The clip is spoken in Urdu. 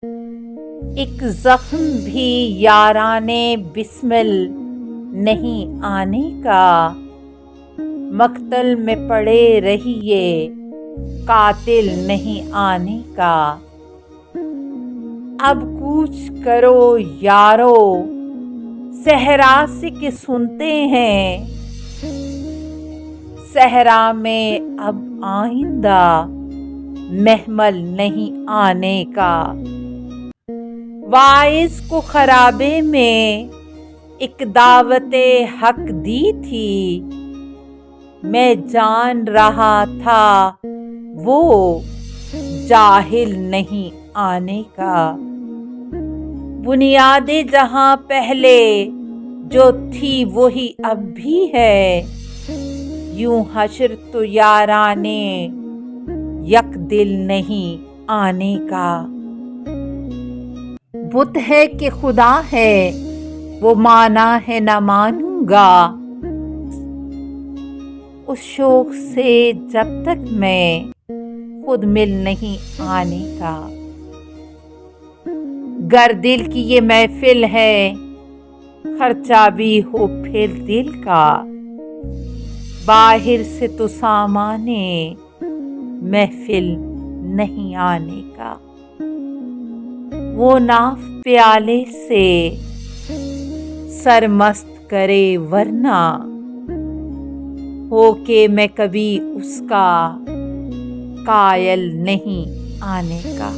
ایک زخم بھی یارانے بسمل نہیں آنے کا، مقتل میں پڑے رہیے قاتل نہیں آنے کا۔ اب کوچ کرو یارو صحرا سے کہ سنتے ہیں، صحرا میں اب آئندہ محمل نہیں آنے کا۔ واعظ کو خرابے میں ایک دعوت حق دی تھی، میں جان رہا تھا وہ جاہل نہیں آنے کا۔ بنیاد جہاں پہلے جو تھی وہی اب بھی ہے، یوں حشر تو یارانے یک دل نہیں آنے کا۔ بت ہے کہ خدا ہے وہ مانا ہے نہ مانوں گا، اس شوق سے جب تک میں خود مل نہیں آنے کا۔ گر دل کی یہ محفل ہے خرچہ بھی ہو پھر دل کا، باہر سے تو سامانے محفل نہیں آنے کا۔ وہ ناف پیالے سے سرمست کرے ورنہ ہو کہ میں کبھی اس کا قائل نہیں آنے کا۔